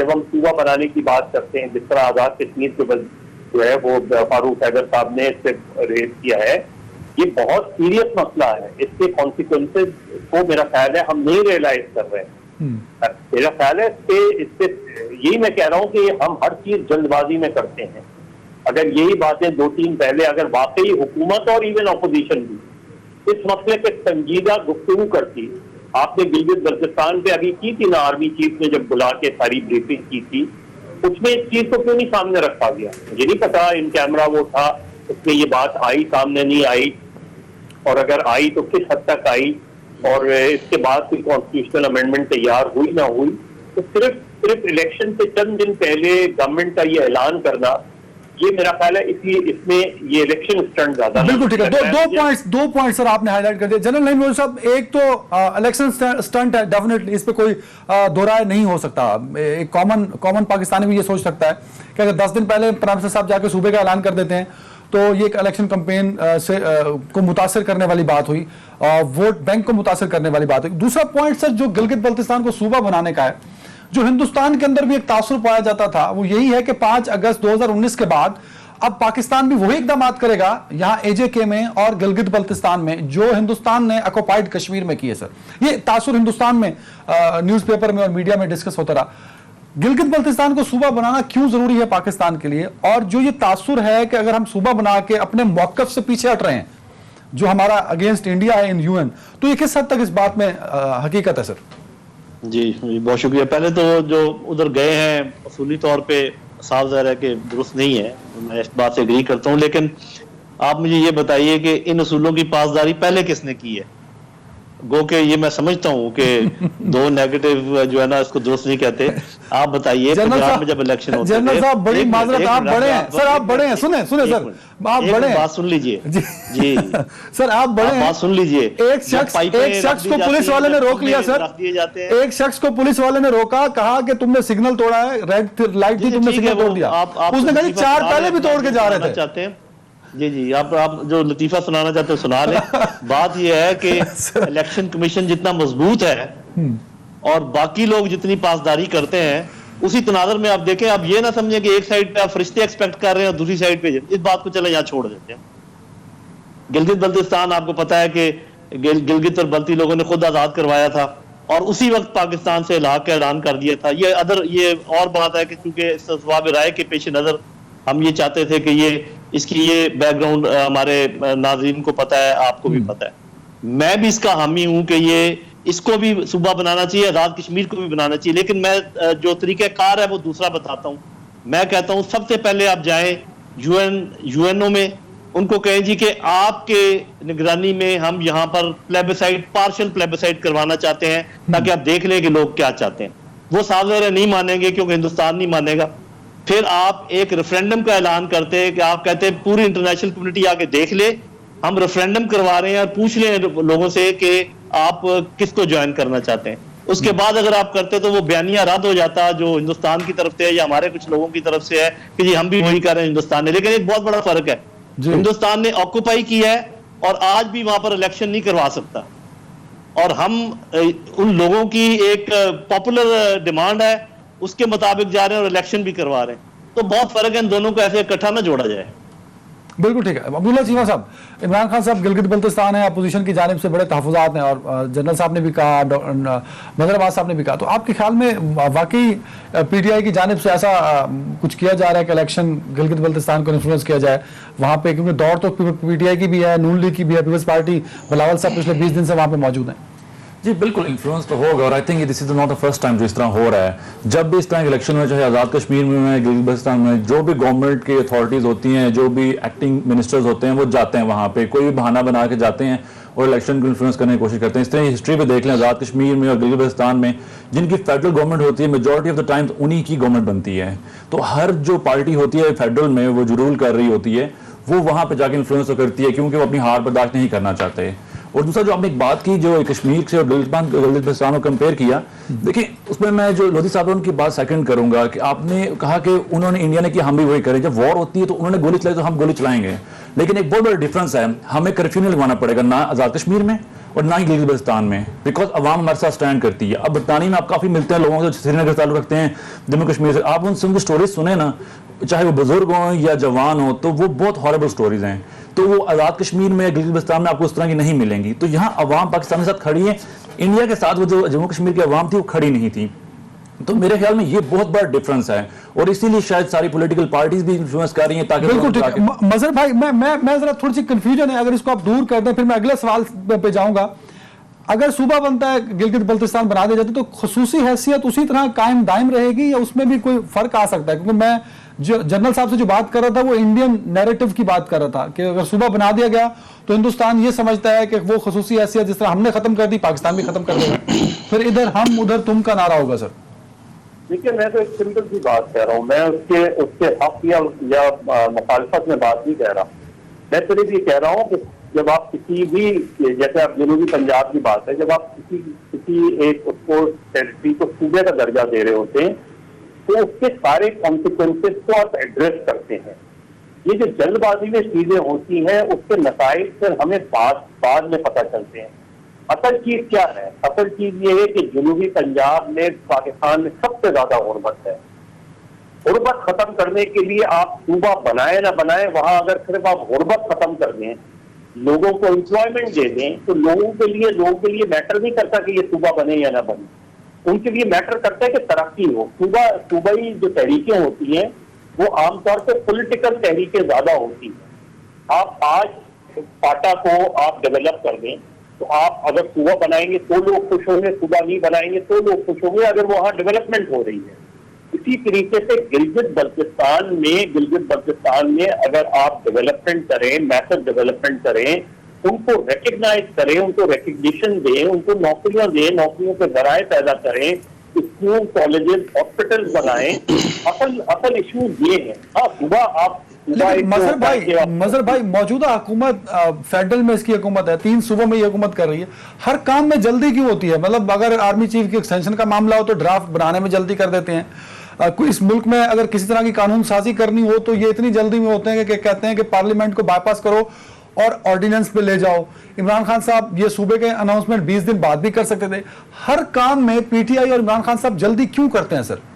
جب ہم صوبہ بنانے کی بات کرتے ہیں، جس طرح آزاد کشمیر کے بعد جو ہے وہ فاروق حیدر صاحب نے اس سے ریز کیا ہے، یہ بہت سیریس مسئلہ ہے. اس کے کانسیکوینسز کو میرا خیال ہے ہم نہیں ریئلائز کر رہے ہیں. میرا خیال ہے اس پہ یہی میں کہہ رہا ہوں کہ ہم ہر چیز جلد بازی میں کرتے ہیں. اگر یہی باتیں 2-3 پہلے اگر واقعی حکومت اور ایون اپوزیشن بھی اس مسئلے پہ سنجیدہ گفتگو کرتی. آپ نے گلگت بلتستان پہ ابھی کی تھی نا، آرمی چیف نے جب بلا کے ساری بریفنگ کی تھی، اس میں اس چیز کو کیوں نہیں سامنے رکھا گیا؟ مجھے نہیں پتا ان کیمرہ وہ تھا اس میں یہ بات آئی سامنے نہیں آئی، اور اگر آئی تو کس حد تک آئی، اور اس کے بعد کوئی کانسٹیٹیوشنل امینڈمنٹ تیار ہوئی نہ ہوئی. تو صرف الیکشن سے چند دن پہلے گورنمنٹ کا یہ اعلان کرنا، یہ میرا خیال ہے اس میں یہ الیکشن اسٹنٹ زیادہ بالکل ٹھیک ہے. دو پوائنٹ سر آپ نے ہائی لائٹ کر دیا. جنرل نعیم نوری صاحب، ایک تو الیکشن اسٹنٹ ہے ڈیفینیٹلی، اس پہ کوئی دو رائے نہیں ہو سکتا. ایک کامن پاکستانی بھی یہ سوچ سکتا ہے کہ اگر 10 دن پہلے پرائم منسٹر صاحب جا کے صوبے کا اعلان کر دیتے ہیں تو یہ ایک الیکشن کمپین سے کو متاثر کرنے والی بات ہوئی، ووٹ بینک کو متاثر کرنے والی بات ہوئی. دوسرا پوائنٹ سر جو گلگت بلتستان کو صوبہ بنانے کا ہے، جو ہندوستان کے اندر بھی ایک تاثر پایا جاتا تھا، وہ یہی ہے کہ 5 اگست 2019 کے بعد اب پاکستان بھی وہی اقدامات کرے گا یہاں اے جے کے میں اور گلگت بلتستان میں جو ہندوستان نے آکوپائیڈ کشمیر میں کیے. سر یہ تاثر ہندوستان میں نیوز پیپر میں اور میڈیا میں ڈسکس ہوتا رہا. گلگت بلتستان کو صوبہ بنانا کیوں ضروری ہے پاکستان کے لیے، اور جو یہ تاثر ہے کہ اگر ہم صوبہ بنا کے اپنے موقف سے پیچھے ہٹ رہے ہیں جو ہمارا اگینسٹ انڈیا ہے ان UN، تو یہ کس حد تک اس بات میں حقیقت ہے؟ سر جی بہت شکریہ. پہلے تو جو ادھر گئے ہیں اصولی طور پہ صاف ظاہر ہے کہ درست نہیں ہے، میں اس بات سے اگری کرتا ہوں، لیکن آپ مجھے یہ بتائیے کہ ان اصولوں کی پاسداری پہلے کس نے کی ہے؟ گو کہ یہ میں سمجھتا ہوں کہ دو نیگیٹو جو ہے نا اس کو درست نہیں کہتے. آپ بتائیے پنجاب میں جب الیکشن ہوتے ہیں، جنرل صاحب بڑی معذرت، آپ بڑے ہیں سر، آپ بڑے ہیں، سنیں سر آپ بڑے ہیں، بات سن لیجئے جی سر آپ بڑے ہیں، بات سن لیجئے. ایک شخص کو پولیس والے نے روک لیا سر، ایک شخص کو پولیس والے نے روکا، کہا کہ تم نے سگنل توڑا ہے، ریڈ لائٹ تھی تم نے سگنل توڑ دیا، اس نے کہا جی 4 پہلے بھی توڑ کے جا رہے تھے. جی آپ جو لطیفہ سنانا چاہتے ہیں سنا لیں. بات یہ ہے کہ الیکشن کمیشن جتنا مضبوط ہے اور باقی لوگ جتنی پاسداری کرتے ہیں، اسی تناظر میں آپ دیکھیں، آپ یہ نہ سمجھیں کہ ایک سائڈ پہ آپ فرشتے ایکسپیکٹ کر رہے ہیں اور دوسری سائڈ پہ اس بات کو چلیں یہاں چھوڑ دیتے ہیں. گلگت بلتستان آپ کو پتا ہے کہ گلگت اور بلتی لوگوں نے خود آزاد کروایا تھا اور اسی وقت پاکستان سے الحاق کا اعلان کر دیا تھا. یہ اور بات ہے کہ چونکہ استصواب رائے کے پیش نظر ہم یہ چاہتے تھے کہ اس کی یہ بیک گراؤنڈ ہمارے ناظرین کو پتا ہے، آپ کو بھی پتا ہے. میں بھی اس کا حامی ہوں کہ اس کو بھی صوبہ بنانا چاہیے، آزاد کشمیر کو بھی بنانا چاہیے، لیکن میں جو طریقہ کار ہے وہ دوسرا بتاتا ہوں. میں کہتا ہوں سب سے پہلے آپ جائیں UN میں، ان کو کہیں جی کہ آپ کے نگرانی میں ہم یہاں پر پارشل پلیبسائٹ کروانا چاہتے ہیں تاکہ آپ دیکھ لیں کہ لوگ کیا چاہتے ہیں. وہ صاف ظاہر نہیں مانیں گے کیونکہ ہندوستان نہیں مانے گا. پھر آپ ایک ریفرینڈم کا اعلان کرتے ہیں کہ آپ کہتے ہیں پوری انٹرنیشنل کمیونٹی آ کے دیکھ لے، ہم ریفرینڈم کروا رہے ہیں اور پوچھ لیں لوگوں سے کہ آپ کس کو جوائن کرنا چاہتے ہیں. اس کے بعد اگر آپ کرتے تو وہ بیانیہ رد ہو جاتا جو ہندوستان کی طرف سے یا ہمارے کچھ لوگوں کی طرف سے ہے کہ جی ہم بھی وہی کر رہے ہیں ہندوستان نے. لیکن ایک بہت بڑا فرق ہے، ہندوستان نے آکوپائی کیا ہے اور آج بھی وہاں پر الیکشن نہیں کروا سکتا، اور ہم ان لوگوں کی ایک پاپولر ڈیمانڈ ہے اس کے مطابق جا رہے ہیں اور الیکشن بھی کروا رہے ہیں. تو بہت فرق ہے، ان دونوں کو ایسے اکٹھا نہ جوڑا جائے. بالکل ٹھیک ہے. عبداللہ چیمہ صاحب، عمران خان صاحب گلگت بلتستان ہے، اپوزیشن کی جانب سے بڑے تحفظات ہیں اور جنرل صاحب نے بھی کہا، مظہر عباس صاحب نے بھی کہا، تو آپ کے خیال میں واقعی PTI کی جانب سے ایسا کچھ کیا جا رہا ہے کہ الیکشن گلگت بلتستان کو انفلوئنس کیا جائے وہاں پہ؟ کیونکہ دور تو PTI کی بھی ہے، نون لیگ کی بھی ہے، پیپلز پارٹی بلاول صاحب پچھلے 20 دن سے وہاں پہ موجود ہیں. جی بالکل انفلوئنس تو ہوگا، اور I think this is not the first time جو اس طرح ہو رہا ہے. جب بھی اس طرح کے الیکشن میں، چاہے آزاد کشمیر میں، گلگت بلتستان میں، جو بھی گورنمنٹ کی اتھارٹیز ہوتی ہیں، جو بھی ایکٹنگ منسٹرز ہوتے ہیں، وہ جاتے ہیں وہاں پہ، کوئی بھی بہانہ بنا کے جاتے ہیں اور الیکشن کو انفلوئنس کرنے کی کوشش کرتے ہیں. اس طرح ہسٹری پہ دیکھ لیں، آزاد کشمیر میں اور گلگت بلتستان میں جن کی فیڈرل گورنمنٹ ہوتی ہے، میجورٹی آف دا ٹائمز انہی کی گورنمنٹ بنتی ہے. تو ہر جو پارٹی ہوتی ہے فیڈرل میں وہ جو رول کر رہی ہوتی ہے وہ وہاں پہ جا کے انفلوئنس کرتی ہے، کیونکہ وہ اپنی ہار برداشت نہیں کرنا چاہتے. اور دوسرا جو آپ نے ایک بات کی جو کشمیر سے اور گلگت بلتستان کو کمپیئر کیا، دیکھیں اس میں جو لودھی صاحب ان کی بات سیکنڈ کروں گا کہ آپ نے کہا کہ انہوں نے انڈیا نے کیا ہم بھی وہی کریں. جب وار ہوتی ہے تو انہوں نے گولی چلائی تو ہم گولی چلائیں گے، لیکن ایک بہت بڑا ڈفرنس ہے. ہمیں کرفیو نہیں لگوانا پڑے گا، نہ آزاد کشمیر میں اور نہ ہی گلگت بلتستان میں, بیکاز عوام ہمارے ساتھ اسٹینڈ کرتی ہے. اب برطانیہ میں آپ کافی ملتے ہیں لوگوں سے سری نگر سے تعلق رکھتے ہیں, جموں کشمیر سے, آپ ان سے اسٹوریز سنیں نا, چاہے وہ بزرگ ہوں یا جوان ہوں, تو وہ بہت ہاربل اسٹوریز ہیں. تو وہ آزاد کشمیر میں گلگت بلتستان میں آپ کو اس طرح کی نہیں ملیں گی. تو یہاں عوام پاکستان کے ساتھ کھڑی ہے, انڈیا کے ساتھ وہ جو جموں کشمیر کی عوام تھی وہ کھڑی نہیں تھی. تو میرے خیال میں یہ بہت بڑا ڈفرنس ہے, اور اسی لیے شاید ساری پولیٹیکل پارٹیز بھی انفلوئنس کر رہی ہیں. تاکہ بالکل ٹھیک ہے. مظہر بھائی میں ذرا تھوڑی سی کنفیوژن ہے, اگر اس کو آپ دور کر دیں پھر میں اگلے سوال پہ جاؤں گا. اگر صوبہ بنتا ہے, گلگت بلتستان بنا دیا جاتا, تو خصوصی حیثیت اسی طرح قائم دائم رہے گی یا اس میں بھی کوئی فرق آ سکتا ہے؟ کیونکہ میں جو جنرل صاحب سے جو بات کر رہا تھا وہ انڈین نیریٹو کی بات کر رہا تھا کہ اگر صوبہ بنا دیا گیا تو ہندوستان یہ سمجھتا ہے کہ وہ خصوصی حیثیت جس طرح ہم نے ختم کر دی پاکستان بھی ختم کر دے گا, پھر ادھر ہم ادھر تم کا نعرہ ہوگا. سر دیکھیے, میں تو ایک سمپل سی بات کہہ رہا ہوں, میں اس کے حق یا مخالفت میں بات نہیں کہہ رہا. میں صرف یہ کہہ رہا ہوں کہ جب آپ کسی بھی, جیسے آپ جنوبی پنجاب کی بات ہے, جب آپ کسی ایک اس کو ٹیریٹری کو صوبے کا درجہ دے رہے ہوتے ہیں تو اس کے سارے کانسیکوینسز کو آپ ایڈریس کرتے ہیں. یہ جو جلد بازی میں چیزیں ہوتی ہیں اس کے نتائج پھر ہمیں بعد میں پتہ چلتے ہیں. اصل چیز کیا ہے؟ اصل چیز یہ ہے کہ جنوبی پنجاب میں پاکستان میں سب سے زیادہ غربت ہے. غربت ختم کرنے کے لیے آپ صوبہ بنائیں نہ بنائیں, وہاں اگر صرف آپ غربت ختم کر دیں, لوگوں کو امپلائمنٹ دے دیں, تو لوگوں کے لیے میٹر نہیں کرتا کہ یہ صوبہ بنے یا نہ بنے. ان کے لیے میٹر کرتا ہے کہ ترقی ہو. صوبائی جو تحریکیں ہوتی ہیں وہ عام طور پہ پولیٹیکل تحریکیں زیادہ ہوتی ہیں. آپ آج پاٹا کو آپ ڈیولپ کر دیں تو آپ اگر صوبہ بنائیں گے تو لوگ خوش ہوں گے, صوبہ نہیں بنائیں گے تو لوگ خوش ہوں گے اگر وہاں ڈیولپمنٹ ہو رہی ہے. اسی طریقے سے گلگت بلتستان میں اگر آپ ڈیولپمنٹ کریں, میسر ڈیولپمنٹ کریں, ان کو ریکگنائز کریں, ان کو ریکگنیشن دیں, ان کو نوکریاں دیں, نوکریوں کے ذرائع پیدا کریں, اسکول, کالجز, ہاسپٹل بنائیں. اصل ایشو یہ ہے. ہاں صبح آپ مظہر بھائی موجودہ حکومت فیڈرل میں اس کی حکومت ہے, 3 صوبوں میں یہ حکومت کر رہی ہے, ہر کام میں جلدی کیوں ہوتی ہے؟ مطلب اگر آرمی چیف کی ایکسٹینشن کا معاملہ ہو تو ڈرافٹ بنانے میں جلدی کر دیتے ہیں. اس ملک میں اگر کسی طرح کی قانون سازی کرنی ہو تو یہ اتنی جلدی میں ہوتے ہیں کہ کہتے ہیں کہ پارلیمنٹ کو بائی پاس کرو اور آرڈیننس پہ لے جاؤ. عمران خان صاحب یہ صوبے کے اناؤنسمنٹ 20 دن بعد بھی کر سکتے تھے. ہر کام میں پی ٹی آئی اور عمران خان صاحب جلدی کیوں کرتے ہیں؟ سر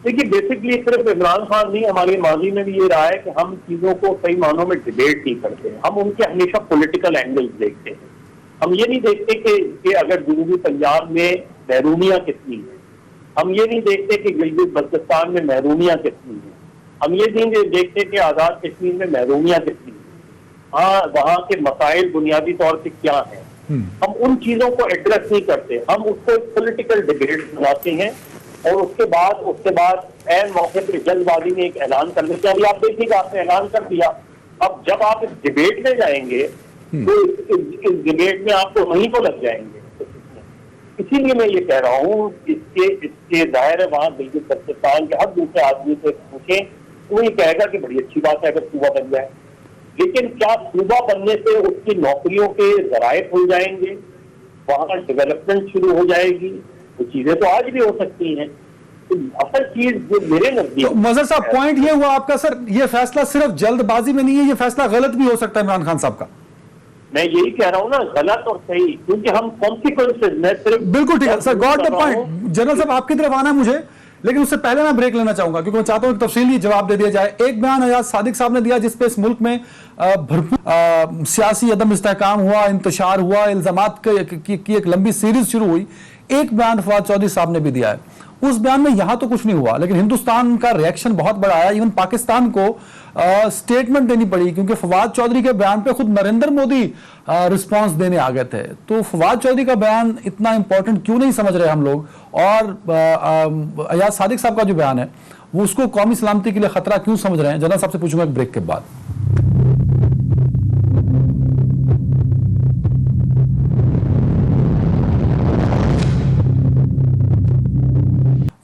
دیکھیے, بیسکلی صرف عمران خان نہیں, ہمارے ماضی میں بھی یہ رہا ہے کہ ہم چیزوں کو صحیح معنوں میں ڈیبیٹ نہیں کرتے. ہم ان کے ہمیشہ پولیٹیکل اینگلز دیکھتے ہیں. ہم یہ نہیں دیکھتے کہ اگر جنوبی پنجاب میں محرومیاں کتنی ہیں, ہم یہ نہیں دیکھتے کہ گلگت بلتستان میں محرومیاں کتنی ہیں, ہم یہ نہیں دیکھتے کہ آزاد کشمیر میں محرومیاں کتنی ہیں. ہاں وہاں کے مسائل بنیادی طور پہ کیا ہیں, ہم ان چیزوں کو ایڈریس نہیں کرتے. ہم اس کو ایک پولیٹیکل ڈیبیٹ بناتے ہیں اور اس کے بعد عین موقع پہ جلد بازی میں ایک اعلان کر دیتے ہیں. ابھی آپ دیکھیے کہ آپ نے اعلان کر دیا, اب جب آپ اس ڈیبیٹ میں جائیں گے تو اس ڈیبیٹ میں آپ کو وہیں کو لگ جائیں گے. اسی لیے میں یہ کہہ رہا ہوں, اس کے ظاہر ہے وہاں گلگت بلتستان کے ہر دوسرے آدمی سے پوچھیں تو وہ یہ کہے گا کہ بڑی اچھی بات ہے اگر صوبہ بن جائے, لیکن کیا صوبہ بننے سے اس کی نوکریوں کے ذرائع کھل جائیں گے, وہاں ڈیولپمنٹ شروع ہو جائے گی؟ وہ چیزیں تو آج بھی ہو سکتی ہیں. اصل چیز جو میرے نزدیک مظہر صاحب پوائنٹ یہ ہوا آپ کا سر, یہ فیصلہ صرف جلد بازی میں نہیں ہے, یہ فیصلہ غلط بھی ہو سکتا ہے عمران خان صاحب کا. میں یہی کہہ رہا ہوں نا, غلط اور صحیح, کیونکہ ہم کانسیکوینسز میں صرف بالکل ٹھیک ہے سر, گاٹ دا پوائنٹ. جنرل صاحب آپ کی طرف آنا ہے مجھے, لیکن اس سے پہلے میں بریک لینا چاہوں گا کیونکہ میں چاہتا ہوں کہ تفصیلی جواب دے دیا جائے. ایک بیان ایاز صادق صاحب نے دیا جس پہ اس ملک میں بھرپور سیاسی عدم استحکام ہوا, انتشار ہوا, الزامات کی ایک لمبی سیریز شروع ہوئی. ایک بیان فواد چودھری صاحب نے بھی دیا ہے. اس بیان میں یہاں تو کچھ نہیں ہوا, لیکن ہندوستان کا ریئیکشن بہت بڑا آیا. ایون پاکستان کو سٹیٹمنٹ دینی پڑی کیونکہ فواد چودھری کے بیان پہ خود نریندر مودی رسپانس دینے آ گئے تھے. تو فواد چودھری کا بیان اتنا امپورٹنٹ کیوں نہیں سمجھ رہے ہم لوگ, اور ایاز صادق صاحب کا جو بیان ہے وہ اس کو قومی سلامتی کے لیے خطرہ کیوں سمجھ رہے ہیں؟ جنرل صاحب سے پوچھوں گا ایک بریک کے بعد.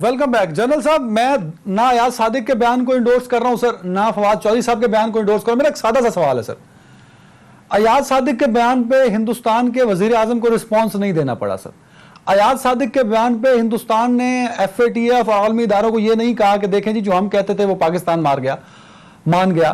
Welcome back. جنرل صاحب, میں نہ ایاز صادق کے بیان کو انڈورس کر رہا ہوں سر, نہ فواد چودھری صاحب کے بیان کو انڈورس کر رہا ہوں. میرا ایک سادہ سا سوال ہے سر, ایاز صادق کے بیان پہ ہندوستان کے وزیر اعظم کو رسپانس نہیں دینا پڑا سر. ایاز صادق کے بیان پہ ہندوستان نے ایف اے ٹی ایف عالمی اداروں کو یہ نہیں کہا کہ دیکھیں جی جو ہم کہتے تھے وہ پاکستان مان گیا.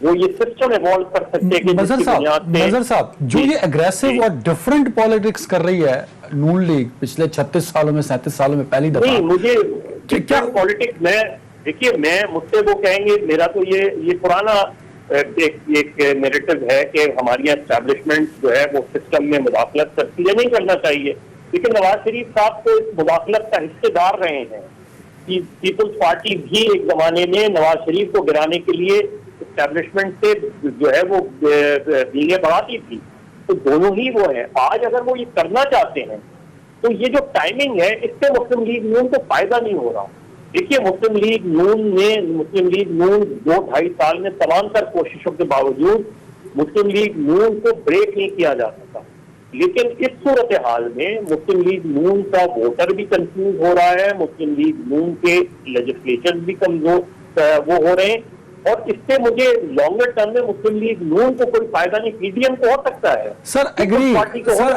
وہ یہ سسٹم ایوالو کر سکتے ہیں کہ نظر صاحب جو یہ اگریسو اور ڈفرنٹ پالیٹکس کر رہی ہے نون لیگ پچھلے 36 سالوں میں 37 سالوں میں پہلی دفعہ نہیں مجھے کیا پالیٹکس میں دیکھیے میں مجھ سے وہ کہیں گے میرا تو یہ پرانا ایک نیریٹو ہے کہ ہماری اسٹیبلشمنٹ جو ہے وہ سسٹم میں مداخلت کرتی ہے, نہیں کرنا چاہیے, لیکن نواز شریف صاحب تو اس مداخلت کا حصے دار رہے ہیں. پیپلز پارٹی بھی ایک زمانے میں نواز شریف کو گرانے کے لیے اسٹیبلشمنٹ سے جو ہے وہ دیگیں بڑھاتی تھی, تو دونوں ہی وہ ہیں. آج اگر وہ یہ کرنا چاہتے ہیں تو یہ جو ٹائمنگ ہے اس سے مسلم لیگ نون کو فائدہ نہیں ہو رہا. دیکھیے مسلم لیگ نون 2-2.5 سال میں تمام تر کوششوں کے باوجود مسلم لیگ نون کو بریک نہیں کیا جا سکا, لیکن اس صورتحال میں مسلم لیگ نون کا ووٹر بھی کنفیوز ہو رہا ہے, مسلم لیگ نون کے لیجسلیشن بھی کمزور وہ ہو رہے ہیں, اور اس سے مجھے لانگر ٹرم میں مسلم لیگ نون کو کوئی فائدہ نہیں, پی ڈی ایم کو ہو سکتا ہے. سر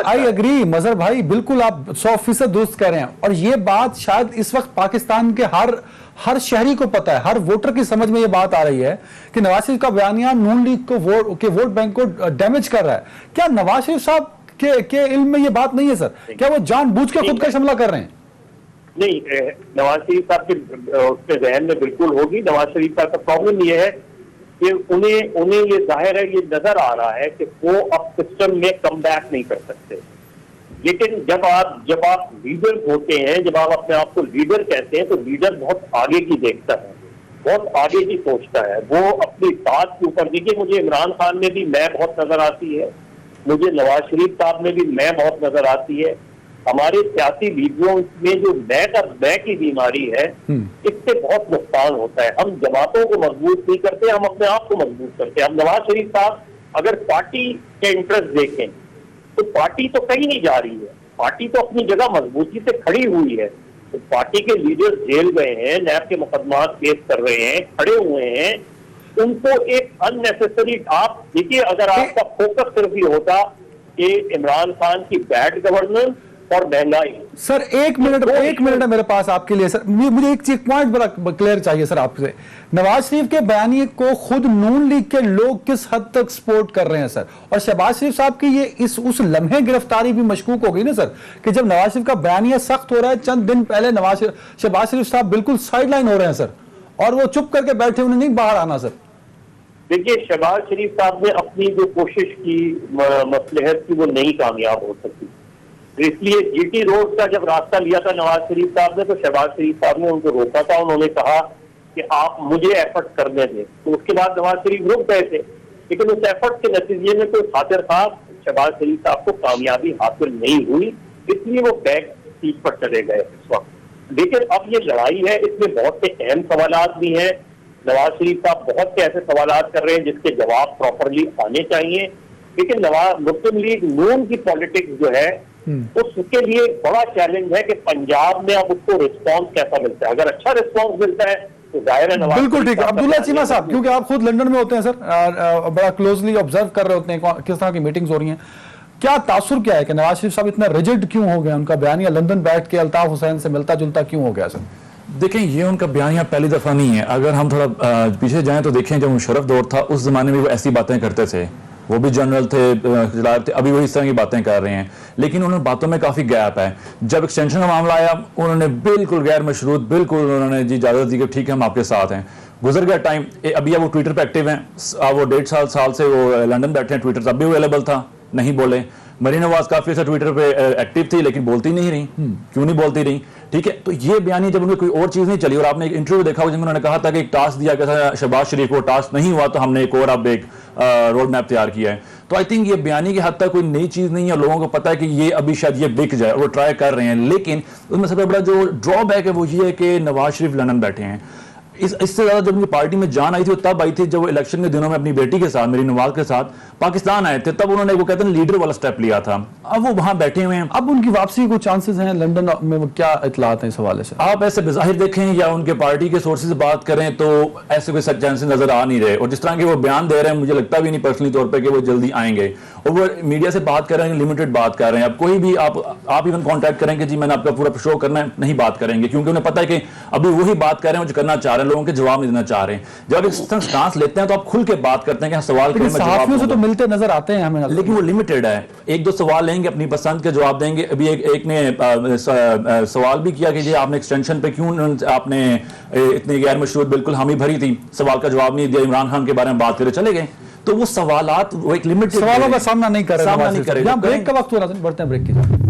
آئی اگری مظہر بھائی, بالکل آپ 100% درست کہہ رہے ہیں, اور یہ بات شاید اس وقت پاکستان کے ہر شہری کو پتا ہے, ہر ووٹر کی سمجھ میں یہ بات آ رہی ہے کہ نواز شریف کا بیانیہ نون لیگ کو کے ووٹ بینک کو ڈیمیج کر رہا ہے. کیا نواز شریف صاحب کے علم میں یہ بات نہیں ہے سر؟ کیا وہ جان بوجھ کے خود کا حملہ کر رہے ہیں؟ نہیں, نواز شریف صاحب کے اس کے ذہن میں بالکل ہوگی. نواز شریف صاحب کا پرابلم یہ ہے کہ انہیں یہ ظاہر ہے, یہ نظر آ رہا ہے کہ وہ اب سسٹم میں کم بیک نہیں کر سکتے. لیکن جب آپ لیڈر ہوتے ہیں, جب آپ اپنے آپ کو لیڈر کہتے ہیں, تو لیڈر بہت آگے کی دیکھتا ہے, بہت آگے کی سوچتا ہے. وہ اپنی بات کے اوپر, دیکھیے مجھے عمران خان میں بھی میں بہت نظر آتی ہے, مجھے نواز شریف صاحب میں بھی میں بہت نظر آتی ہے. ہمارے سیاسی لیڈروں میں جو میں کی بیماری ہے, اس سے بہت نقصان ہوتا ہے. ہم جماعتوں کو مضبوط نہیں کرتے, ہم اپنے آپ کو مضبوط کرتے ہیں. ہم نواز شریف صاحب اگر پارٹی کے انٹرسٹ دیکھیں تو پارٹی تو کہیں نہیں جا رہی ہے, پارٹی تو اپنی جگہ مضبوطی سے کھڑی ہوئی ہے. تو پارٹی کے لیڈر جیل گئے ہیں, نیب کے مقدمات پیش کر رہے ہیں, کھڑے ہوئے ہیں, ان کو ایک ان نیسیسری, آپ دیکھیے اگر آپ کا فوکس صرف یہ ہوتا کہ عمران خان کی بیڈ گورننس اور مہنگائی. سر ایک منٹ ہے میرے پاس آپ کے لیے. سر مجھے ایک چیز پوائنٹ بڑا کلیئر چاہیے سر آپ سے. نواز شریف کے بیانیے کو خود نون لیگ کے لوگ کس حد تک سپورٹ کر رہے ہیں سر, اور شہباز شریف صاحب کی یہ اس لمحے گرفتاری بھی مشکوک ہو گئی نا سر, کہ جب نواز شریف کا بیانیہ سخت ہو رہا ہے, چند دن پہلے شہباز شریف صاحب بالکل سائیڈ لائن ہو رہے ہیں سر, اور وہ چپ کر کے بیٹھے, انہیں نہیں باہر آنا سر. دیکھیے شہباز شریف صاحب نے اپنی جو کوشش کی مصلحت کی وہ نہیں کامیاب ہو سکی. اس لیے جی ٹی روڈ کا جب راستہ لیا تھا نواز شریف صاحب نے, تو شہباز شریف صاحب نے ان کو روکا تھا. انہوں نے کہا کہ آپ مجھے ایفرٹ کرنے دیں, تو اس کے بعد نواز شریف رک گئے تھے, لیکن اس ایفرٹ کے نتیجے میں کوئی خاطر خواہ شہباز شریف صاحب کو کامیابی حاصل نہیں ہوئی, اس لیے وہ بیک سیٹ پر چلے گئے اس وقت. لیکن اب یہ لڑائی ہے, اس میں بہت سے اہم سوالات بھی ہیں. نواز شریف صاحب بہت سے ایسے سوالات کر رہے ہیں جس کے جواب پراپرلی آنے چاہیے, لیکن مسلم لیگ نون کی پالیٹکس جو ہے اس کے لیے بڑا چیلنج ہے کہ پنجاب میں اب اس کو رسپانس کیسا ملتا ہے. اگر اچھا رسپانس ملتا ہے تو ظاہر ہے نواز. بالکل ٹھیک ہے. عبداللہ چیمہ صاحب, کیونکہ آپ خود لندن میں ہوتے ہیں سر, بڑا کلوزلی آبزرو کر رہے ہوتے ہیں کس طرح کی میٹنگز ہو رہی ہیں, کیا تاثر کیا ہے کہ نواز شریف صاحب اتنا ریجڈ کیوں ہو گئے, ان کا بیانیہ لندن بیٹھ کے الطاف حسین سے ملتا جلتا کیوں ہو گیا سر؟ دیکھیں یہ ان کا بیانیہ پہلی دفعہ نہیں ہے. اگر ہم تھوڑا پیچھے جائیں تو دیکھیں جب مشرف دور تھا اس زمانے میں وہ ایسی باتیں کرتے تھے, وہ بھی جنرل تھے, تھے, ابھی وہی اس طرح کی باتیں کر رہے ہیں, لیکن انہوں نے باتوں میں کافی گیپ ہے. جب ایکسٹینشن کا معاملہ آیا انہوں نے بالکل غیر مشروط, بالکل انہوں نے جی اجازت دی کہ ٹھیک ہے ہم آپ کے ساتھ ہیں. گزر گیا ٹائم, ابھی اب وہ ٹویٹر پہ ایکٹیو ہیں, وہ 1.5 سال سے وہ لندن بیٹھے ہیں, ٹویٹر اب بھی اویلیبل تھا, نہیں بولے. مریم نواز کافی ایسا ٹویٹر پہ ایکٹیو تھی لیکن بولتی نہیں رہی, کیوں نہیں بولتی رہی؟ ٹھیک ہے, تو یہ بیانیہ جب ان کی کوئی اور چیز نہیں چلی, اور آپ نے ایک انٹرویو دیکھا جس میں انہوں نے کہا تھا کہ ایک ٹاسک دیا کہ شہباز شریف کو ٹاسک نہیں ہوا تو ہم نے ایک اور اب ایک روڈ میپ تیار کیا ہے. تو آئی تھنک یہ بیانیہ کی حد تک کوئی نئی چیز نہیں ہے, لوگوں کو پتا ہے کہ یہ ابھی شاید یہ بک جائے, اور وہ ٹرائی کر رہے ہیں. لیکن اس میں سب سے بڑا جو ڈرا بیک ہے وہ یہ ہے کہ نواز شریف لندن بیٹھے ہیں. اس سے زیادہ جب ان کی پارٹی میں جان آئی تھی وہ تب آئی تھی جب وہ الیکشن کے دنوں میں اپنی بیٹی کے ساتھ, مریم نواز کے ساتھ پاکستان آئے تھے, تب انہوں نے وہ کہتے ہیں لیڈر والا سٹیپ لیا تھا. اب وہ وہاں بیٹھے ہوئے ہیں. اب ان کی واپسی کو چانسز ہیں لندن میں, کیا اطلاعات ہیں اس حوالے سے؟ آپ ایسے بظاہر دیکھیں یا ان کے پارٹی کے سورسز سے بات کریں تو ایسے کوئی چانسز نظر آ نہیں رہے, اور جس طرح کے وہ بیان دے رہے ہیں مجھے لگتا بھی نہیں پرسنلی طور پہ کہ وہ جلدی آئیں گے. اور وہ میڈیا سے بات کر رہے ہیں, لمیٹڈ بات کر رہے ہیں. اب کوئی بھی آپ ایون کانٹیکٹ کریں کہ جی میں نے آپ کا پورا شو کرنا ہے, نہیں بات کریں گے, کیونکہ انہیں پتا ہے کہ ابھی وہی بات کر رہے ہیں جو کرنا چاہ رہے ہیں. لوگوں کے جواب نہیں دینا چاہ رہے ہیں. جب اس طرح سٹانس لیتے ہیں تو آپ کھل کے بات کرتے ہیں کہ سوال کریں میں جواب صحافیوں سے دوں تو گا. ملتے نظر آتے ہیں ہمیں, لیکن وہ لمیٹڈ ہے, ایک دو سوال لیں گے, اپنی پسند کے جواب دیں گے. ابھی ایک نے سوال بھی کیا کہ جی آپ نے ایکسٹینشن پہ کیوں آپ نے اتنی غیر مشروط بالکل حامی بھری تھی, سوال کا جواب نہیں دیا, عمران خان کے بارے میں بات کرے چلے گئے. تو وہ سوالات وہ ایک لمٹ سوالوں کا سامنا نہیں کر رہے. یہاں بریک کا وقت ہو رہا ہے, بڑھتے ہیں بریک کی جانب.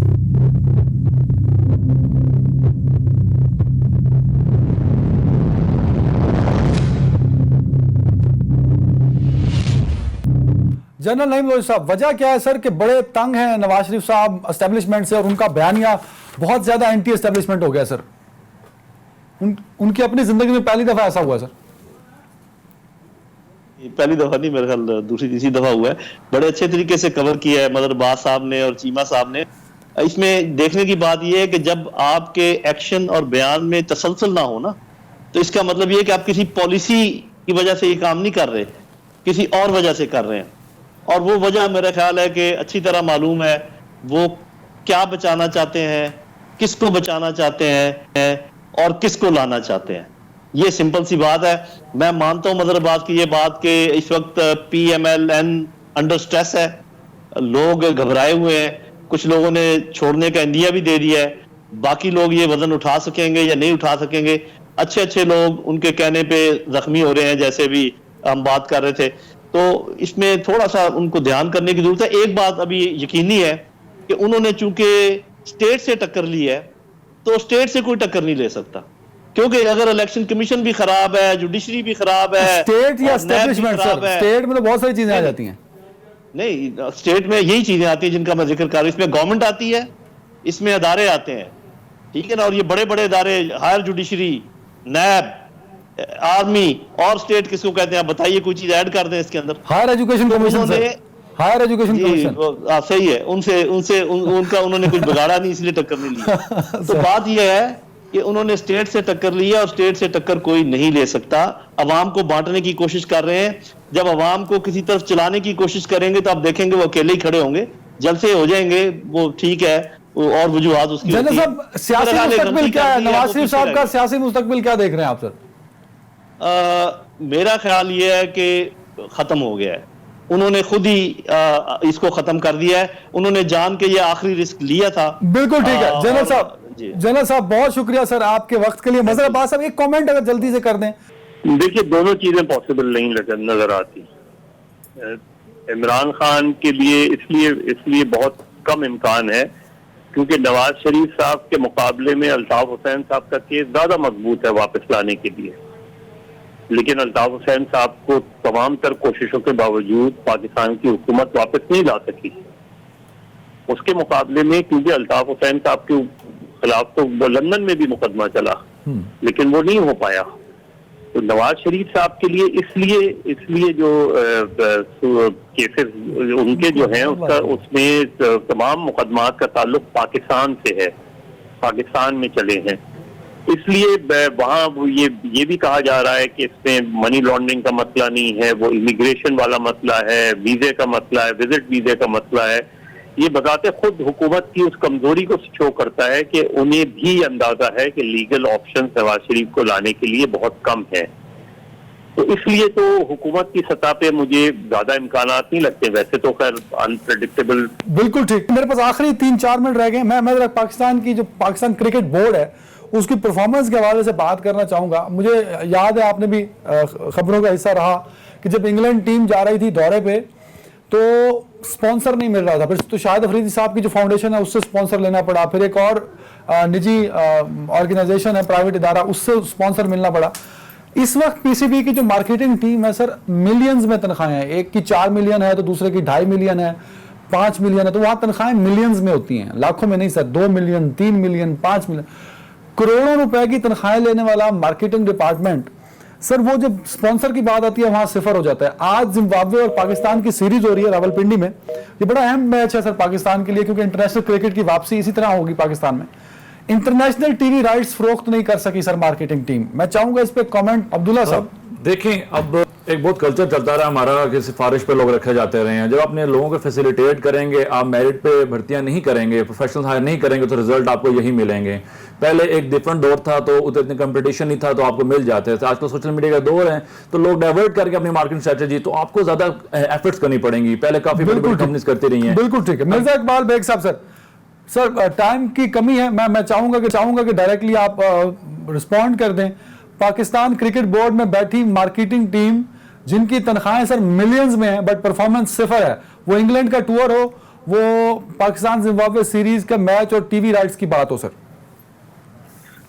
جنرل نعیم لودھی صاحب, وجہ کیا ہے سر کہ بڑے تنگ ہیں نواز شریف صاحب اسٹیبلشمنٹ سے, اور ان کا بیانیہ بہت زیادہ اینٹی اسٹیبلشمنٹ ہو گیا سر. ان کی اپنی زندگی میں پہلی دفعہ ایسا ہوا ہے سر. پہلی دفعہ نہیں, میرے خیال دوسری تیسری دفعہ ہوا ہے. بڑے اچھے طریقے سے کور کیا ہے مدر باز صاحب نے اور چیمہ صاحب نے. اس میں دیکھنے کی بات یہ ہے کہ جب آپ کے ایکشن اور بیان میں تسلسل نہ ہو نا, تو اس کا مطلب یہ ہے کہ آپ کسی پالیسی کی وجہ سے یہ کام نہیں کر رہے, کسی اور وجہ سے کر رہے ہیں. اور وہ وجہ میرا خیال ہے کہ اچھی طرح معلوم ہے, وہ کیا بچانا چاہتے ہیں, کس کو بچانا چاہتے ہیں اور کس کو لانا چاہتے ہیں. یہ سمپل سی بات ہے. میں مانتا ہوں مدر عباس کی یہ بات کہ اس وقت P M L N under stress ہے, لوگ گھبرائے ہوئے ہیں, کچھ لوگوں نے چھوڑنے کا اندیا بھی دے دیا ہے. باقی لوگ یہ وزن اٹھا سکیں گے یا نہیں اٹھا سکیں گے. اچھے لوگ ان کے کہنے پہ زخمی ہو رہے ہیں, جیسے بھی ہم بات کر رہے تھے. تو اس میں تھوڑا سا ان کو دھیان کرنے کی ضرورت ہے. ایک بات ابھی یقینی ہے کہ انہوں نے چونکہ اسٹیٹ سے ٹکر لی ہے, تو اسٹیٹ سے کوئی ٹکر نہیں لے سکتا, کیونکہ اگر الیکشن کمیشن بھی خراب ہے, جوڈیشری بھی خراب ہے, اسٹیٹ یا اسٹیبلشمنٹ سر, اسٹیٹ میں تو بہت ساری چیزیں آ جاتی ہیں. نہیں, اسٹیٹ میں یہی چیزیں آتی ہیں جن کا میں ذکر کر رہا ہوں. اس میں گورنمنٹ آتی ہے, اس میں ادارے آتے ہیں, ٹھیک ہے نا. اور یہ بڑے بڑے ادارے, ہائر جوڈیشری, نیب, آرمی, اور اسٹیٹ کس کو کہتے ہیں آپ بتائیے, کوئی چیز ایڈ کر دیں اس کے اندر. ہائر ایجوکیشن کمیشن سر, ہائر ایجوکیشن کمیشن صحیح ہے. ان کا انہوں نے کچھ بگاڑا نہیں, اس لیے ٹکر نہیں لی. تو بات یہ ہے کہ انہوں نے اسٹیٹ سے ٹکر لی ہے, اور اسٹیٹ سے ٹکر کوئی نہیں لے سکتا. عوام کو بانٹنے کی کوشش کر رہے ہیں. جب عوام کو کسی طرف چلانے کی کوشش کریں گے تو آپ دیکھیں گے وہ اکیلے ہی کھڑے ہوں گے, جلسے ہو جائیں گے. وہ ٹھیک ہے, اور وجوہات اس کی جنرل صاحب, سیاسی مستقبل کیا ہے نواز شریف صاحب کا, سیاسی مستقبل کیا دیکھ رہے ہیں آپ سر؟ میرا خیال یہ ہے کہ ختم ہو گیا ہے. انہوں نے خود ہی اس کو ختم کر دیا ہے. انہوں نے جان کے یہ آخری رسک لیا تھا. بالکل ٹھیک ہے جنرل صاحب, بہت شکریہ سر آپ کے وقت کے لیے. مظہر عباس صاحب, ایک کامنٹ اگر جلدی سے کر دیں. دیکھیے, دونوں چیزیں پاسبل نہیں نظر آتی. عمران خان کے لیے اس لیے بہت کم امکان ہے, کیونکہ نواز شریف صاحب کے مقابلے میں الطاف حسین صاحب کا کیس زیادہ مضبوط ہے واپس لانے کے لیے. لیکن الطاف حسین صاحب کو تمام تر کوششوں کے باوجود پاکستان کی حکومت واپس نہیں لا سکی. اس کے مقابلے میں کیونکہ الطاف حسین صاحب کے خلاف تو لندن میں بھی مقدمہ چلا, لیکن وہ نہیں ہو پایا. تو نواز شریف صاحب کے لیے اس لیے جو کیسز ان کے جو ہیں اس میں تمام مقدمات کا تعلق پاکستان سے ہے, پاکستان میں چلے ہیں. اس لیے وہاں یہ بھی کہا جا رہا ہے کہ اس میں منی لانڈرنگ کا مسئلہ نہیں ہے, وہ امیگریشن والا مسئلہ ہے, ویزے کا مسئلہ ہے, وزٹ ویزے کا مسئلہ ہے. یہ بذات خود حکومت کی اس کمزوری کو شو کرتا ہے کہ انہیں بھی اندازہ ہے کہ لیگل آپشن نواز شریف کو لانے کے لیے بہت کم ہے. تو اس لیے تو حکومت کی سطح پہ مجھے زیادہ امکانات نہیں لگتے. ویسے تو خیر انپریڈکٹیبل. بالکل ٹھیک. میرے پاس آخری 3-4 منٹ رہ گئے. میں پاکستان کی جو پاکستان کرکٹ بورڈ ہے اس کی پرفارمنس کے حوالے سے بات کرنا چاہوں گا. مجھے یاد ہے, آپ نے بھی خبروں کا حصہ رہا, کہ جب انگلینڈ ٹیم جا رہی تھی دورے پہ تو سپانسر نہیں مل رہا تھا. پھر تو شاہد افریدی صاحب کی جو فاؤنڈیشن ہے اس سے سپانسر لینا پڑا. پھر ایک اور نجی آرگنائزیشن ہے, پرائیویٹ ادارہ, اس سے سپانسر ملنا پڑا. اس وقت پی سی بی کی جو مارکیٹنگ ٹیم ہے سر, ملینز میں تنخواہیں ہیں. ایک کی 4 ملین ہے تو دوسرے کی 2.5 ملین ہے, 5 ملین ہے. تو وہاں تنخواہیں ملینز میں ہوتی ہیں, لاکھوں میں نہیں سر. 2 ملین, 3 ملین, 5 ملین, کروڑوں روپے کی تنخواہیں لینے والا مارکیٹنگ ڈپارٹمنٹ سر, وہ جب سپانسر کی بات آتی ہے وہاں صفر ہو جاتا ہے. آج زمبابوے اور پاکستان کی سیریز ہو رہی ہے راولپنڈی میں. یہ بڑا اہم میچ ہے سر پاکستان کے لیے, کیونکہ انٹرنیشنل کرکٹ کی واپسی اسی طرح ہوگی پاکستان میں. انٹرنیشنل ٹی وی رائٹس فروخت نہیں کر سکی سر مارکیٹنگ ٹیم. میں چاہوں گا اس پہ کامنٹ عبداللہ صاحب. دیکھیں, اب ایک بہت کلچر چلتا رہا ہمارا کہ سفارش پہ لوگ رکھے جاتے رہے ہیں. جب اپنے لوگوں کو فیسیلیٹیٹ کریں گے, آپ میرٹ پہ بھرتیاں نہیں کریں گے, پروفیشنل ہائر نہیں کریں گے, تو رزلٹ آپ کو یہی ملیں گے. پہلے ایک ڈفرنٹ دور تھا تو ادھر اتنے کمپٹیشن نہیں تھا تو آپ کو مل جاتے تھے. آج تو سوشل میڈیا کا دور ہے تو لوگ ڈائیورٹ کر کے اپنی مارکیٹنگ اسٹریٹجی, تو آپ کو زیادہ ایفرٹس کرنی پڑیں گی. پہلے کافی بڑی بڑی کمپنیز کرتی رہی ہیں. بالکل ٹھیک ہے. مرزا اقبال بیگ صاحب, سر ٹائم کی کمی ہے, میں چاہوں گا کہ ڈائریکٹلی آپ رسپونڈ کر دیں. پاکستان کرکٹ بورڈ میں بیٹھی مارکیٹنگ ٹیم جن کی تنخواہیں سر ملینز میں ہیں بٹ پرفارمنس صفر ہے, وہ انگلینڈ کا ٹور ہو, وہ پاکستان زمبابوے سیریز کا میچ اور ٹی وی رائٹس کی بات ہو. سر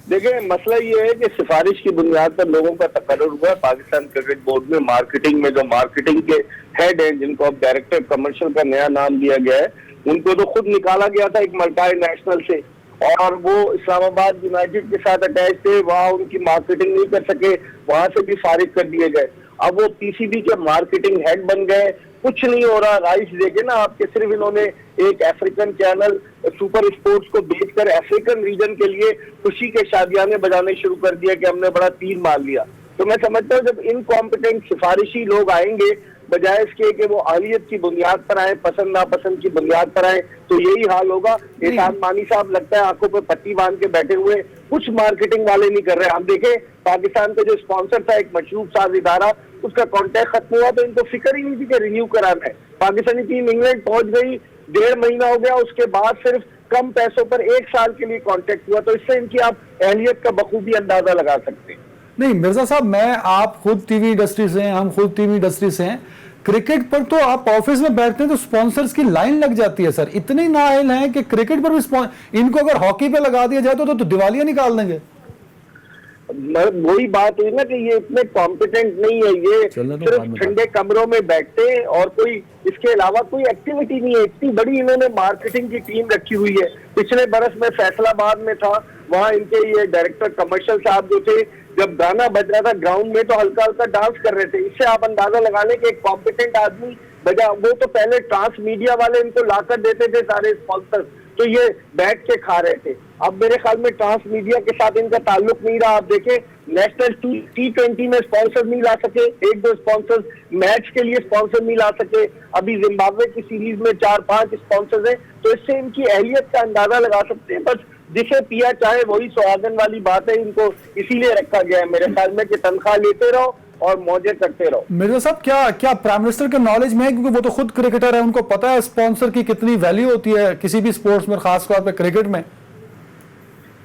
دیکھیں مسئلہ یہ ہے کہ سفارش کی بنیاد پر لوگوں کا تقرر ہوا ہے پاکستان کرکٹ بورڈ میں. مارکیٹنگ میں جو مارکیٹنگ کے ہیڈ ہیں جن کو اب ڈائریکٹر کمرشل کا نیا نام دیا گیا ہے, ان کو تو خود نکالا گیا تھا ایک ملٹائی نیشنل سے, اور وہ اسلام آباد یونائٹڈ کے ساتھ اٹیچ تھے, وہاں ان کی مارکیٹنگ نہیں کر سکے, وہاں سے بھی فارغ کر دیے گئے. اب وہ پی سی بی کے مارکیٹنگ ہیڈ بن گئے. کچھ نہیں ہو رہا. رائٹس دیکھیں نا آپ کے, صرف انہوں نے ایک افریقن چینل سپر اسپورٹس کو بیچ کر افریقن ریجن کے لیے خوشی کے شادیانے بجانے شروع کر دیا کہ ہم نے بڑا تیر مار لیا. تو میں سمجھتا ہوں جب انکمپیٹنٹ سفارشی لوگ آئیں گے بجائے اس کے کہ وہ اہلیت کی بنیاد پر آئیں, پسند ناپسند کی بنیاد پر آئیں, تو یہی حال ہوگا. احسان مانی صاحب لگتا ہے آنکھوں پہ پٹی باندھ کے بیٹھے ہوئے, کچھ مارکیٹنگ والے نہیں کر رہے. ہم دیکھیں پاکستان کا جو اسپانسر تھا ایک مشروب ساز ادارہ, اس کا کانٹیکٹ ختم ہوا تو ان کو فکر ہی نہیں تھی کہ رینیو کرانا ہے. پاکستانی ٹیم انگلینڈ پہنچ گئی, 1.5 مہینہ ہو گیا, اس کے بعد صرف کم پیسوں پر 1 سال کے لیے کانٹیکٹ ہوا. تو اس سے ان کی آپ اہلیت کا بخوبی اندازہ لگا سکتے ہیں. نہیں مرزا صاحب, میں آپ خود ٹی وی انڈسٹری سے ہیں, ہم خود ٹی وی انڈسٹری سے ہیں. کرکٹ پر تو آپ آفس میں بیٹھتے ہیں تو سپانسرز کی لائن لگ جاتی ہے. سر اتنے نااہل ہیں کہ کرکٹ پر بھی ان کو اگر ہاکی پہ لگا دیا جائے تو دیوالیاں نکال دیں گے. وہی بات ہوئی نا کہ یہ اتنے کمپیٹنٹ نہیں ہے, یہ صرف ٹھنڈے کمروں میں بیٹھتے ہیں اور کوئی اس کے علاوہ کوئی ایکٹیویٹی نہیں ہے. اتنی بڑی انہوں نے مارکیٹنگ کی ٹیم رکھی ہوئی ہے. پچھلے برس میں فیصل آباد میں تھا, وہاں ان کے یہ ڈائریکٹر کمرشل صاحب جو تھے, جب گانا بج رہا تھا گراؤنڈ میں تو ہلکا ہلکا ڈانس کر رہے تھے. اس سے آپ اندازہ لگا لیں کہ ایک کمپیٹنٹ آدمی بجا. وہ تو پہلے ٹرانس میڈیا والے ان کو لا کر دیتے تھے سارے اسپانسر, تو یہ بیٹھ کے کھا رہے تھے. اب میرے خیال میں ٹرانس میڈیا کے ساتھ ان کا تعلق نہیں رہا. آپ دیکھیں نیشنل T20 میں اسپانسر نہیں لا سکے, 1-2 اسپانسر میچ کے لیے اسپانسر نہیں لا سکے. ابھی زمبابوے کی سیریز میں 4-5 اسپانسرز ہیں. تو اس سے ان کی اہلیت کا اندازہ لگا سکتے ہیں. بس جسے پیا چاہے وہی سہاگن والی بات ہے. ان کو اسی لیے رکھا گیا ہے میرے خیال میں کہ تنخواہ لیتے رہو اور موجے کرتے رہو. مرزا صاحب کیا پرائم منسٹر کے نالج میں ہے, کیونکہ وہ تو خود کرکٹر ہے, ان کو پتا ہے اسپانسر کی کتنی ویلیو ہوتی ہے کسی بھی سپورٹس میں, خاص طور پہ کرکٹ میں.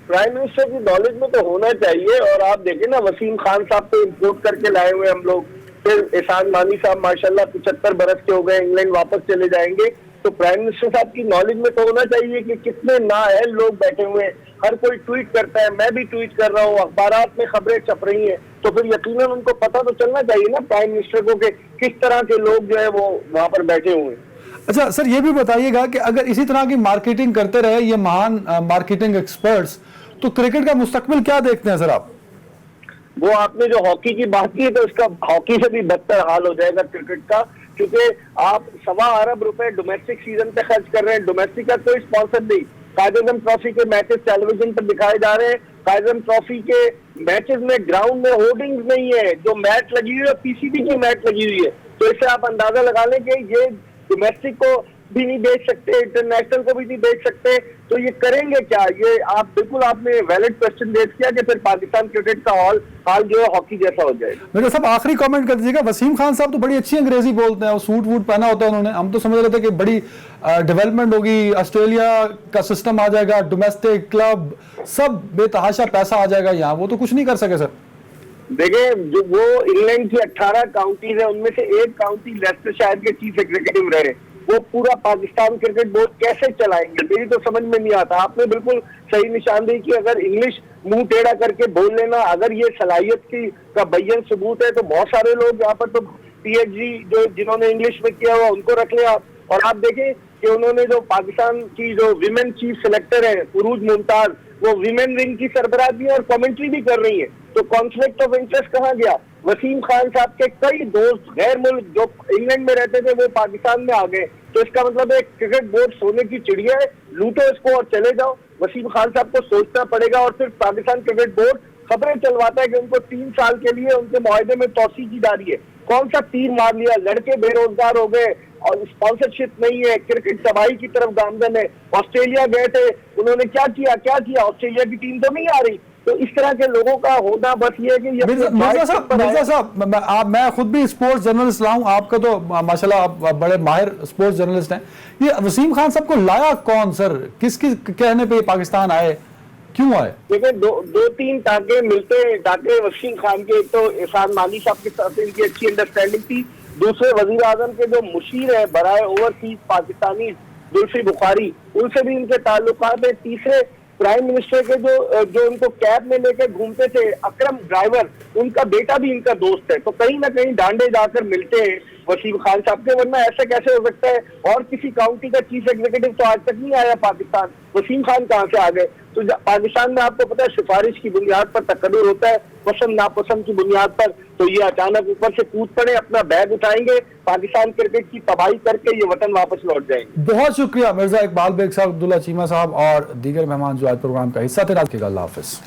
پرائم منسٹر کی نالج میں تو ہونا چاہیے. اور آپ دیکھیں نا وسیم خان صاحب کو امپورٹ کر کے لائے ہوئے ہم لوگ, پھر احسان مانی صاحب ماشاءاللہ 75 برس کے ہو گئے, انگلینڈ واپس چلے جائیں گے. تو پرائم منسٹر صاحب کی نالج میں تو ہونا چاہیے کہ کتنے نااہل لوگ بیٹھے ہوئے ہیں. ہر کوئی ٹویٹ کرتا ہے, میں بھی ٹویٹ کر رہا ہوں, اخبارات میں خبریں چھپ رہی ہیں, تو پھر یقیناً ان کو پتہ تو چلنا چاہیے نا پرائم منسٹر کو کہ کس طرح کے لوگ جو ہے وہ وہاں پر بیٹھے ہوئے ہیں. اچھا سر, یہ بھی بتائیے گا کہ اگر اسی طرح کی مارکیٹنگ کرتے رہے یہ مہان مارکیٹنگ ایکسپرٹس, تو کرکٹ کا مستقبل کیا دیکھتے ہیں سر آپ؟ وہ آپ نے جو ہاکی کی بات کی تو اس کا ہاکی سے بھی بدتر حال ہو جائے گا کرکٹ کا, کیونکہ آپ 1.25 ارب روپے ڈومیسٹک سیزن پہ خرچ کر رہے ہیں. ڈومیسٹک کا کوئی اسپانسر نہیں. قائد اعظم ٹرافی کے میچز ٹیلی ویژن پر دکھائے جا رہے ہیں. قائد اعظم ٹرافی کے میچز میں گراؤنڈ میں ہورڈنگز نہیں ہے, جو میچ لگی ہوئی ہے پی سی بی کی میچ لگی ہوئی ہے. تو اس سے آپ اندازہ لگا لیں کہ یہ ڈومیسٹک کو بھی نہیں بیچ سکتے, انٹرنیشنل کو بھی نہیں بیچ سکتے, تو یہ کریں گے کیا؟ یہ آپ بالکل آپ نے ویلڈ کوسچن ریز کیا کہ پھر پاکستان کرکٹ کا حال جو ہے ہاکی جیسا ہو جائے گا. میرے صاحب آخری کامنٹ کر دیجیے گا. وسیم خان صاحب تو بڑی اچھی انگریزی بولتے ہیں, وہ سوٹ ووٹ پہنا ہوتا ہے انہوں نے, ہم تو سمجھ رہے تھے کہ بڑی ڈیولپمنٹ ہوگی, آسٹریلیا کا سسٹم آ جائے گا, ڈومیسٹک کلب سب بے تحاشا پیسہ آ جائے گا یہاں. وہ تو کچھ نہیں کر سکے سر. دیکھیں جو وہ انگلینڈ کی 18 کاؤنٹیز ہیں ان میں سے ایک کاؤنٹی لیسٹر شائر کے چیف ایگزیکٹو رہے, وہ پورا پاکستان کرکٹ بورڈ کیسے چلائیں گے؟ میری تو سمجھ میں نہیں آتا. آپ نے بالکل صحیح نشاندہی کی. اگر انگلش منہ ٹیڑھا کر کے بول لینا اگر یہ صلاحیت کا بیان ثبوت ہے تو بہت سارے لوگ یہاں پر تو پی ایچ ڈی جنہوں نے انگلش میں کیا ہوا ان کو رکھ لیں آپ. اور آپ دیکھیں کہ انہوں نے جو پاکستان کی جو ویمن چیف سلیکٹر ہیں عروج ممتاز, وہ ویمن ونگ کی سربراہ بھی اور کمنٹری بھی کر رہی ہے. تو کانفلکٹ آف انٹرسٹ کہاں گیا؟ وسیم خان صاحب کے کئی دوست غیر ملک جو انگلینڈ میں رہتے تھے وہ پاکستان میں آ گئے. تو اس کا مطلب ہے کرکٹ بورڈ سونے کی چڑیا ہے, لوٹو اس کو اور چلے جاؤ. وسیم خان صاحب کو سوچنا پڑے گا. اور پھر پاکستان کرکٹ بورڈ خبریں چلواتا ہے کہ ان کو 3 سال کے لیے ان کے معاہدے میں توسیع کی جا رہی ہے. کون سا تیر مار لیا؟ لڑکے بے روزگار ہو گئے, اور اسپانسرشپ نہیں ہے, کرکٹ تباہی کی طرف گامزن ہے. آسٹریلیا گئے تھے, انہوں نے کیا کیا آسٹریلیا کی ٹیم تو نہیں آ رہی. تو اس طرح کے لوگوں کا ہونا بس یہ ہے کہ مرزا صاحب میں خود بھی اسپورٹس جرنلسٹ رہا ہوں, آپ کا تو ماشاءاللہ آپ بڑے ماہر اسپورٹس جرنلسٹ ہیں. یہ وسیم خان صاحب کو لایا کون سر, کس کی کہنے پہ پاکستان آئے, کیوں آئے؟ دیکھیں دو تین ٹانکے ملتے ہیں. ٹانکے وسیم خان کے, ایک تو احسان مانی صاحب کے ساتھ ان کی اچھی انڈرسٹینڈنگ تھی, دوسرے وزیر اعظم کے جو مشیر ہیں برائے اوورسیز پاکستانی زلفی بخاری, ان سے بھی ان کے تعلقات ہیں. تیسرے پرائم منسٹر کے جو ان کو کیب میں لے کے گھومتے تھے اکرم ڈرائیور, ان کا بیٹا بھی ان کا دوست ہے. تو کہیں نہ کہیں ڈانڈے جا کر ملتے ہیں وسیم خان صاحب کے, ورنہ ایسے کیسے ہو سکتا ہے؟ اور کسی کاؤنٹی کا چیف ایگزیکٹو تو آج تک نہیں آیا پاکستان, وسیم خان کہاں سے آ گئے؟ تو پاکستان میں آپ کو پتا ہے سفارش کی بنیاد پر تقرر ہوتا ہے, پسند ناپسند کی بنیاد پر. تو یہ اچانک اوپر سے کود پڑے, اپنا بیگ اٹھائیں گے, پاکستان کرکٹ کی تباہی کر کے یہ وطن واپس لوٹ جائیں گے. بہت شکریہ مرزا اقبال بیگ صاحب, عبداللہ چیمہ صاحب اور دیگر مہمان جو آج پروگرام کا حصہ تھے. اللہ حافظ.